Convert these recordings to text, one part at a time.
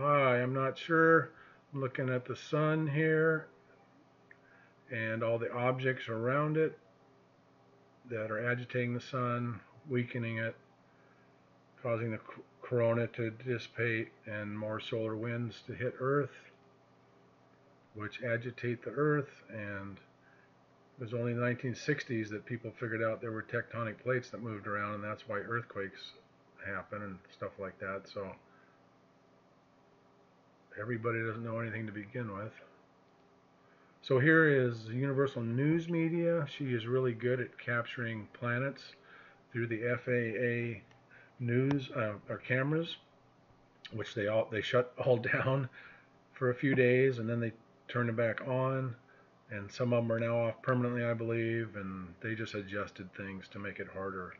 Hi, I'm not sure. I'm looking at the sun here and all the objects around it that are agitating the sun, weakening it, causing the corona to dissipate and more solar winds to hit Earth, which agitate the Earth. And it was only in the 1960s that people figured out there were tectonic plates that moved around, and that's why earthquakes happen and stuff like that. So everybody doesn't know anything to begin with. So here is Universal News Media. She is really good at capturing planets through the FAA news or cameras, which they shut all down for a few days and then they turned them back on. And some of them are now off permanently, I believe, and they just adjusted things to make it harder.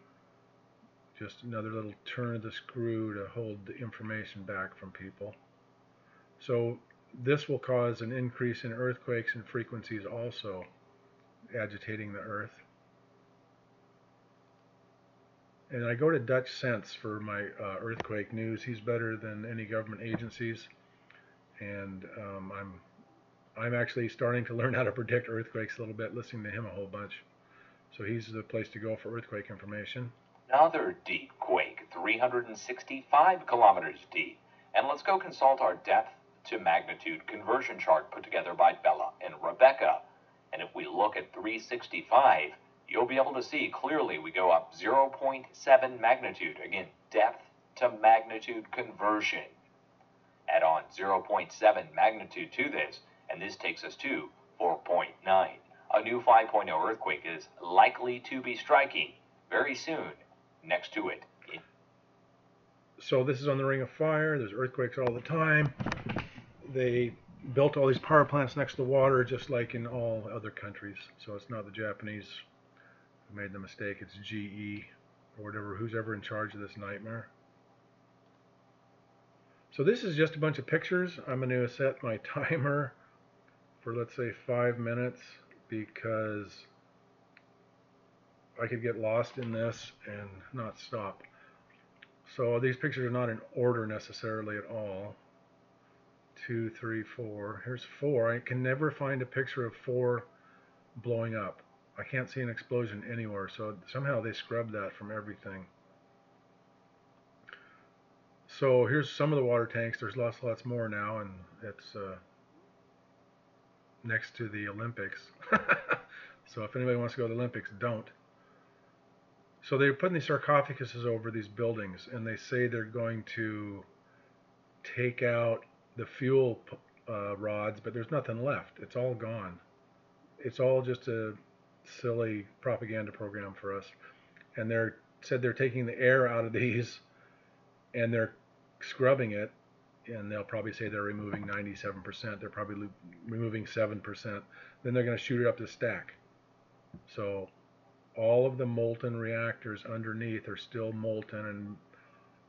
Just another little turn of the screw to hold the information back from people. So this will cause an increase in earthquakes and frequencies also agitating the Earth. And I go to Dutch Sense for my earthquake news. He's better than any government agencies, and I'm actually starting to learn how to predict earthquakes a little bit, listening to him a whole bunch. So he's the place to go for earthquake information. Another deep quake, 365 kilometers deep. And let's go consult our depth to magnitude conversion chart put together by Bella and Rebecca. And if we look at 365, you'll be able to see clearly we go up 0.7 magnitude. Again, depth to magnitude conversion. Add on 0.7 magnitude to this, and this takes us to 4.9. A new 5.0 earthquake is likely to be striking very soon next to it. So this is on the Ring of Fire. There's earthquakes all the time. They built all these power plants next to the water, just like in all other countries. So it's not the Japanese who made the mistake. It's GE or whatever, who's ever in charge of this nightmare. So this is just a bunch of pictures. I'm going to set my timer for, let's say, 5 minutes, because I could get lost in this and not stop. So these pictures are not in order necessarily at all. 2, 3, 4. Here's 4. I can never find a picture of 4 blowing up. I can't see an explosion anywhere, so somehow they scrubbed that from everything. So here's some of the water tanks. There's lots more now, and it's next to the Olympics. So if anybody wants to go to the Olympics, don't. So they're putting these sarcophaguses over these buildings, and they say they're going to take out the fuel rods, but there's nothing left. It's all gone. It's all just a silly propaganda program for us. And they're said they're taking the air out of these, and they're scrubbing it, and they'll probably say they're removing 97%. They're probably removing 7%. Then they're going to shoot it up the stack. So all of the molten reactors underneath are still molten and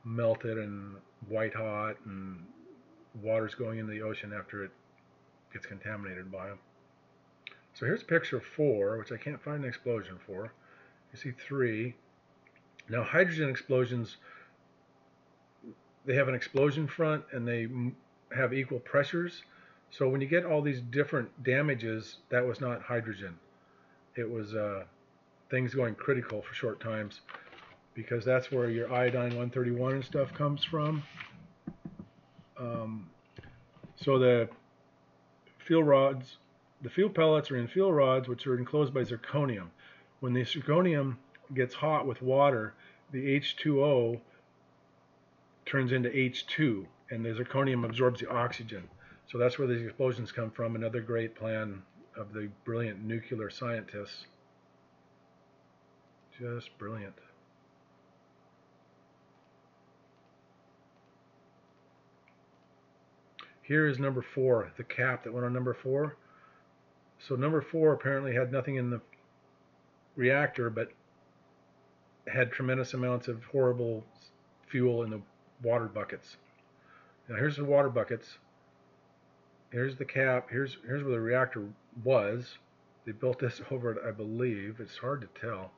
melted and white hot, and water's going into the ocean after it gets contaminated by them. So here's picture 4, which I can't find an explosion for. You see 3. Now hydrogen explosions, they have an explosion front and they have equal pressures. So when you get all these different damages, that was not hydrogen. It was things going critical for short times, because that's where your iodine 131 and stuff comes from. So the fuel rods, the fuel pellets are in fuel rods, which are enclosed by zirconium. When the zirconium gets hot with water, the H2O turns into H2, and the zirconium absorbs the oxygen. So that's where these explosions come from. Another great plan of the brilliant nuclear scientists. Just brilliant. Here is number 4, the cap that went on number 4. So number 4 apparently had nothing in the reactor, but had tremendous amounts of horrible fuel in the water buckets. Now here's the water buckets. Here's the cap. Here's where the reactor was. They built this over it, I believe. It's hard to tell.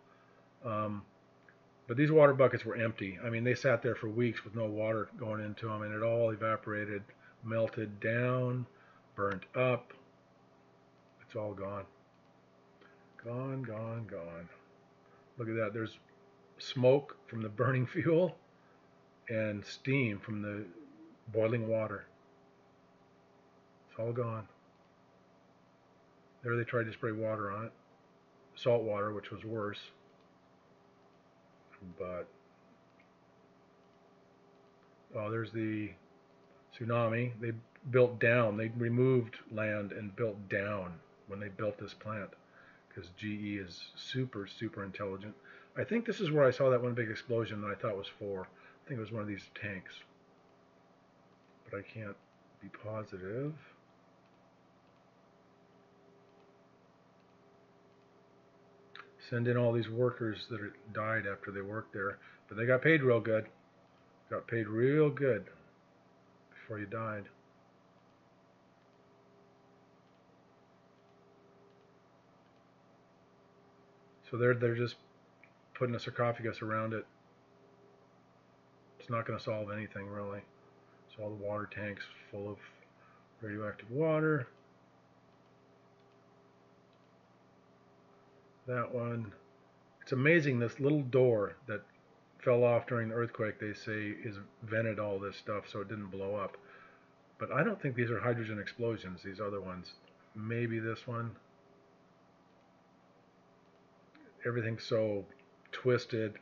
But these water buckets were empty. I mean, they sat there for weeks with no water going into them, and it all evaporated melted down, burnt up. It's all gone. Gone, gone, gone. Look at that. There's smoke from the burning fuel and steam from the boiling water. It's all gone. There they tried to spray water on it. Salt water, which was worse. But, oh, there's the tsunami. They built down. They removed land and built down when they built this plant, because GE is super, super intelligent. I think this is where I saw that one big explosion that I thought was 4. I think it was one of these tanks, but I can't be positive. Send in all these workers that died after they worked there, but they got paid real good. Got paid real good before you died. So they're just putting a sarcophagus around it. It's not going to solve anything really. So all the water tanks full of radioactive water. That one. It's amazing, this little door that fell off during the earthquake, they say, is vented all this stuff so it didn't blow up. But I don't think these are hydrogen explosions, these other ones. Maybe this one. Everything's so twisted,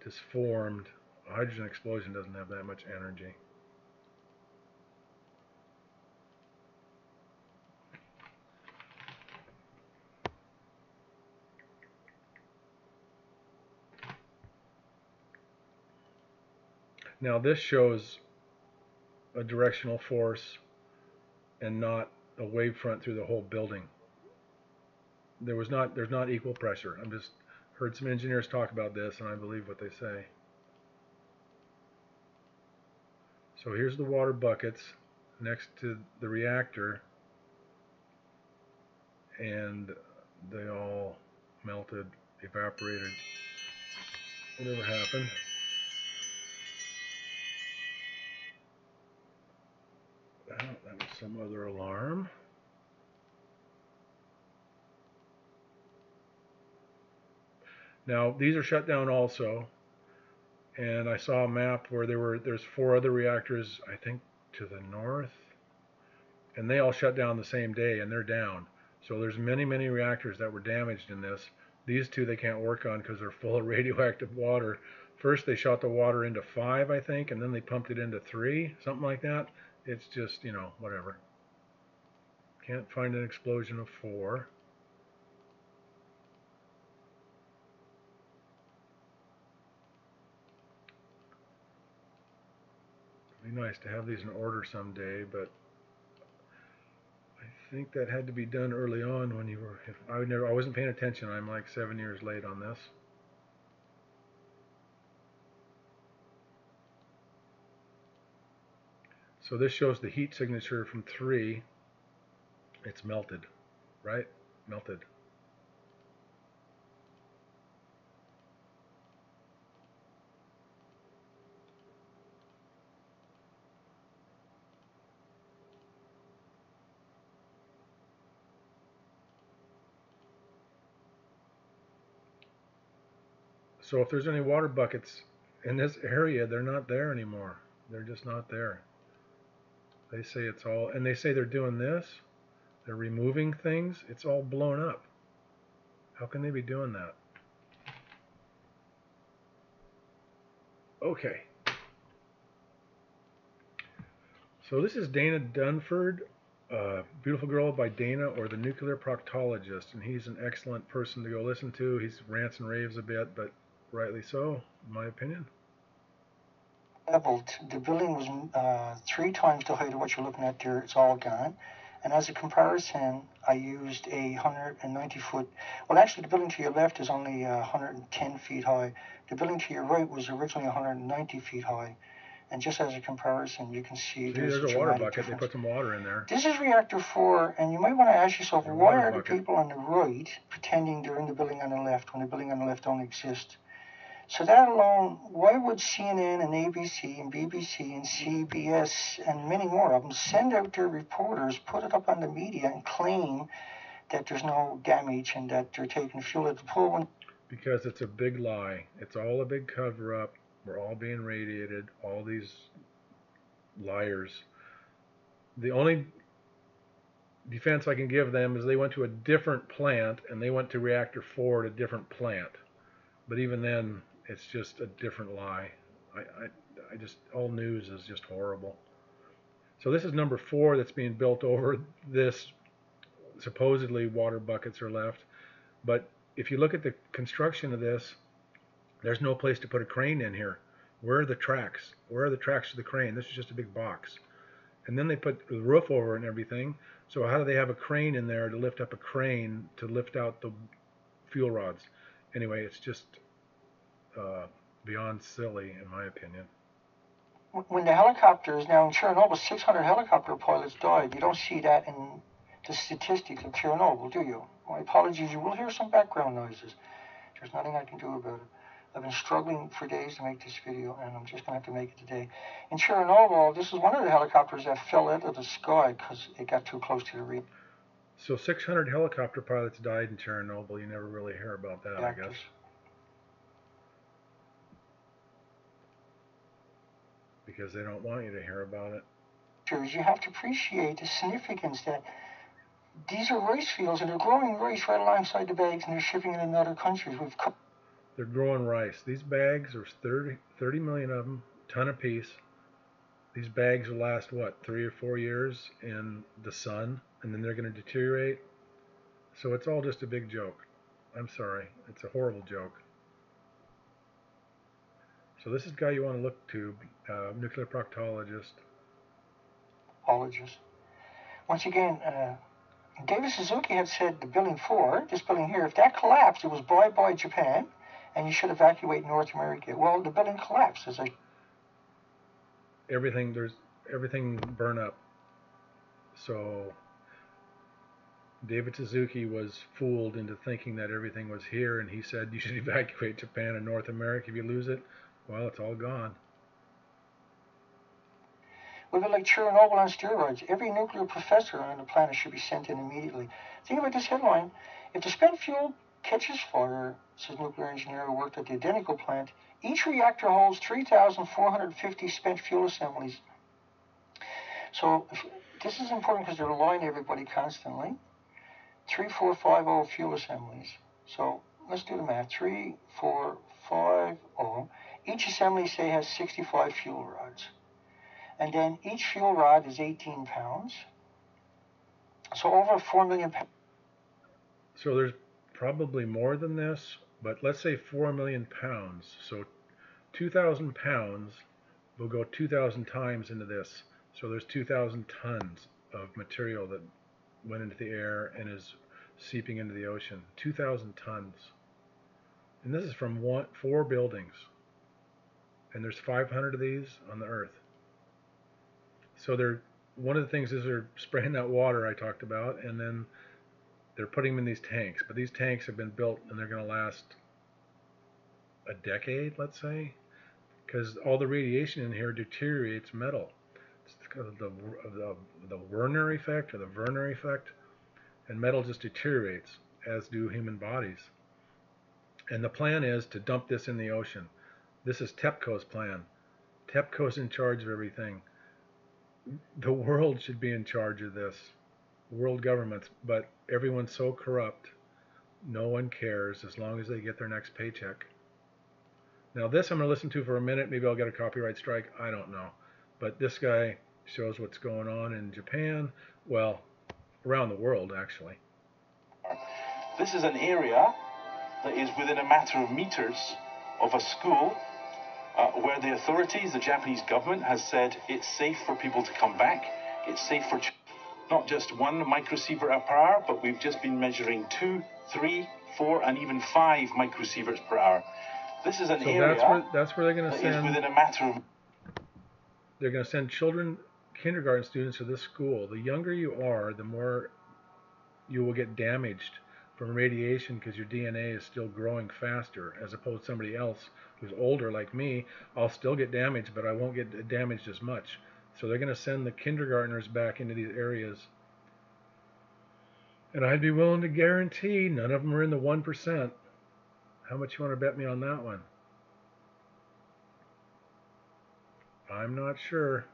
disformed. A hydrogen explosion doesn't have that much energy. Now this shows a directional force and not a wave front through the whole building. There's not equal pressure. I'm just heard some engineers talk about this, and I believe what they say. So here's the water buckets next to the reactor, and they all melted, evaporated, whatever happened. Oh, that was some other alarm. Now these are shut down also, and I saw a map where there's 4 other reactors, I think to the north, and they all shut down the same day, and they're down. So there's many reactors that were damaged in this. These 2 they can't work on because they're full of radioactive water. First they shot the water into 5, I think, and then they pumped it into 3, something like that. It's just, you know, whatever. Can't find an explosion of 4. It'd be nice to have these in order someday, but I think that had to be done early on when you were, I wasn't paying attention. I'm like 7 years late on this. So this shows the heat signature from 3. It's melted, right? Melted. So if there's any water buckets in this area, they're not there anymore. They're just not there. They say it's all, and they say they're doing this. They're removing things. It's all blown up. How can they be doing that? Okay. So this is Dana Dunford, Beautiful Girl by Dana, or the Nuclear Proctologist, and he's an excellent person to go listen to. He rants and raves a bit, but rightly so, in my opinion. Leveled. The building was 3 times the height of what you're looking at there. It's all gone. And as a comparison, I used a 190 foot. Well, actually, the building to your left is only 110 feet high. The building to your right was originally 190 feet high. And just as a comparison, you can see there's a water bucket. Difference. They put some water in there. This is reactor 4, and you might want to ask yourself, why are the people on the right pretending they're in the building on the left when the building on the left don't exist? So that alone, why would CNN and ABC and BBC and CBS and many more of them send out their reporters, put it up on the media, and claim that there's no damage and that they're taking fuel at the pool? Because it's a big lie. It's all a big cover-up. We're all being radiated. All these liars. The only defense I can give them is they went to a different plant and they went to reactor 4 at a different plant. But even then, it's just a different lie. I just, all news is just horrible. So this is number 4 that's being built over this. Supposedly water buckets are left. But if you look at the construction of this, there's no place to put a crane in here. Where are the tracks? Where are the tracks to the crane? This is just a big box. And then they put the roof over and everything. So how do they have a crane in there to lift up a crane to lift out the fuel rods? Anyway, it's just beyond silly, in my opinion. When the helicopters, now in Chernobyl, 600 helicopter pilots died. You don't see that in the statistics of Chernobyl, do you? My apologies, you will hear some background noises. There's nothing I can do about it. I've been struggling for days to make this video, and I'm just going to have to make it today. In Chernobyl, this is one of the helicopters that fell out of the sky because it got too close to the reef. So 600 helicopter pilots died in Chernobyl. You never really hear about that, I guess. Because they don't want you to hear about it. You have to appreciate the significance that these are rice fields, and they're growing rice right alongside the bags, and they're shipping it in other countries. They're growing rice. These bags, there's 30 million of them, ton a piece. These bags will last, what, 3 or 4 years in the sun, and then they're going to deteriorate. So it's all just a big joke. I'm sorry. It's a horrible joke. So this is the guy you want to look to, nuclear proctologist. Once again, David Suzuki had said the building 4, this building here, if that collapsed, it was bye-bye Japan, and you should evacuate North America. Well, the building collapsed. Everything burned up. So David Suzuki was fooled into thinking that everything was here, and he said you should evacuate Japan and North America if you lose it. Well, it's all gone. We've been like Chernobyl on steroids. Every nuclear professor on the planet should be sent in immediately. Think about this headline. If the spent fuel catches fire, says nuclear engineer who worked at the identical plant, each reactor holds 3,450 spent fuel assemblies. So this is important because they're lying to everybody constantly. 3,450 fuel assemblies. So let's do the math. 3,450. Each assembly, say, has 65 fuel rods. And then each fuel rod is 18 pounds. So over 4 million pounds. So there's probably more than this, but let's say 4 million pounds. So 2,000 pounds will go 2,000 times into this. So there's 2,000 tons of material that went into the air and is seeping into the ocean. 2,000 tons. And this is from 4 buildings. And there's 500 of these on the Earth. So one of the things is they're spraying that water I talked about, and then they're putting them in these tanks. But these tanks have been built, and they're going to last a decade, let's say, because all the radiation in here deteriorates metal. It's because of the Werner effect, or the Werner effect, and metal just deteriorates, as do human bodies. And the plan is to dump this in the ocean. This is TEPCO's plan. TEPCO's in charge of everything. The world should be in charge of this. World governments, but everyone's so corrupt, no one cares as long as they get their next paycheck. Now this I'm going to listen to for a minute. Maybe I'll get a copyright strike. I don't know. But this guy shows what's going on in Japan. Well, around the world, actually. This is an area that is within a matter of meters of a school where the authorities, the Japanese government, has said it's safe for people to come back. It's safe for not just 1 microsievert per hour, but we've just been measuring 2, 3, 4, and even 5 microsieverts per hour. This is an area that's where they're going to send. Within a matter of. They're going to send children, kindergarten students, to this school. The younger you are, the more you will get damaged from radiation because your DNA is still growing faster, as opposed to somebody else who's older like me. I'll still get damaged, but I won't get damaged as much. So they're going to send the kindergartners back into these areas. And I'd be willing to guarantee none of them are in the 1%. How much you want to bet me on that one? I'm not sure.